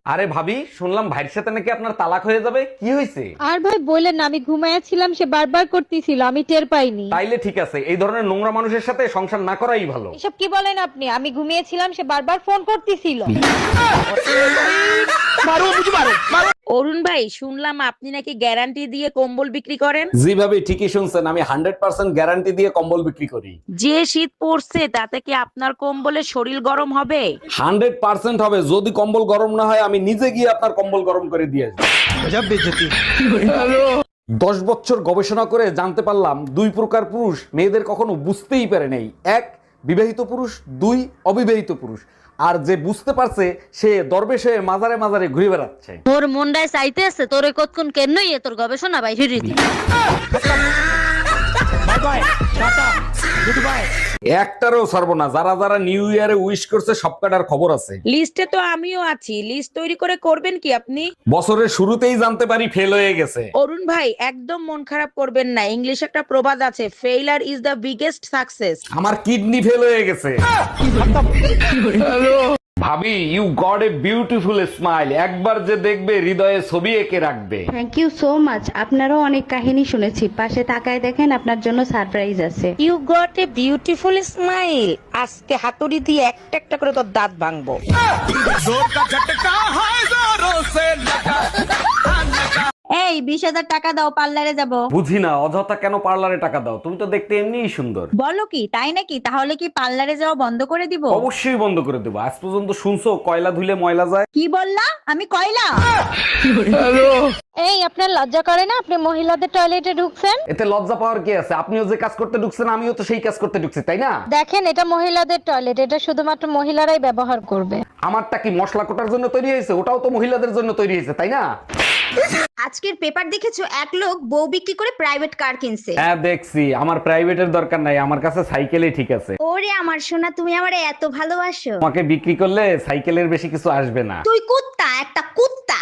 আরে ভাবি, শুনলাম ভাইয়ের সাথে নাকি আপনার তালাক হয়ে যাবে, কি হয়েছে? আর ভাই বললেন না, আমি ঘুমাইয়াছিলাম, সে বারবার করতেছিল, আমি টের পাইনি। তাইলে ঠিক আছে, এই ধরনের নোংরা মানুষের সাথে সংসার না করাই ভালো। এসব কি বলেন আপনি? আমি ঘুমিয়েছিলাম, সে বারবার ফোন করতেছিল। অরুণ ভাই, শুনলাম আপনি নাকি গ্যারান্টি দিয়ে কম্বল বিক্রি করেন। জি ভাবি, ঠিকই শুনছেন, আমি 100% গ্যারান্টি দিয়ে কম্বল বিক্রি করি। যে শীত পড়ছে তাতে কি আপনার কম্বলে শরীর গরম হবে? 100% হবে। যদি কম্বল গরম না হয় আমি নিজে গিয়ে আপনার কম্বল গরম করে দিয়ে আসবো। 10 বছর গবেষণা করে জানতে পারলাম 2 প্রকার পুরুষ মেয়েদের কখনো বুঝতেই পারে নাই। 1 বিবাহিত পুরুষ, 2 অবিবাহিত পুরুষ। আর যে বুঝতে পারছে সে দরবেশ হয়ে মাজারে মাজারে ঘুরে বেড়াচ্ছে। তোর মনটায় চাইতেছে তোরে কতক্ষণ কেনই তোর গবেষণা বাইরে দিবি। একটারও ছাড়বো না। যারা যারা নিউ ইয়ারে উইশ করছে সব কাটার খবর আছে। লিস্টে তো আমিও আছি। লিস্ট তৈরি করে করবেন কি আপনি? বছরের শুরুতেই জানতে পারি ফেল হয়ে গেছে। অরুণ ভাই, একদম মন খারাপ করবেন না। ইংলিশ একটা প্রবাদ আছে, failure is the biggest success. আমার কিডনি ফেল হয়ে গেছে। ভাবি, you got a beautiful smile. একবার যে দেখবে হৃদয়ে ছবি এঁকে রাখবে। Thank you so much. আপনারও অনেক কাহিনী শুনেছি, পাশে তাকায় দেখেন আপনার জন্য সারপ্রাইজ আছে। You got a beautiful smile. আজকে হাতুড়ি দিয়ে একটা একটা করে তোর দাঁত ভাঙবো। এই 20,000 টাকা দাও, পার্লারে যাব। বুঝি না, অযথা কেন পার্লারে টাকা দাও? তুমি তো দেখতে এমনিই সুন্দর। বলো কি, তাই নাকি? তাহলে কি পার্লারে যাওয়া বন্ধ করে দিব? অবশ্যই বন্ধ করে দেবো। আজ পর্যন্ত শুনছো কয়লা ধুলে ময়লা যায়? কি বললা? আমি কয়লা? এই, আপনার লজ্জা করে না? আপনি মহিলাদের টয়লেটে ঢুকছেন। এতে লজ্জা পাওয়ার কি আছে? আপনিও যে কাজ করতে ঢুকছেন আমিও তো সেই কাজ করতে ঢুকছি, তাই না? দেখেন, এটা মহিলাদের টয়লেট, এটা শুধুমাত্র মহিলারাই ব্যবহার করবে। আমারটা কি মশলা কোটার জন্য তৈরি হয়েছে? ওটাও তো মহিলাদের জন্য তৈরি হয়েছে, তাই না? আজকের পেপার দেখেছো, এক লোক বউ বিক্রি করে প্রাইভেট কার কিনছে। হ্যাঁ দেখছি। আমার প্রাইভেটের দরকার নাই, আমার কাছে সাইকেলই ঠিক আছে। ওরে আমার সোনা, তুমি আমারে এত ভালোবাসো। তোমাকে বিক্রি করলে সাইকেলের বেশি কিছু আসবে না। তুই কুত্তা, একটা কুত্তা।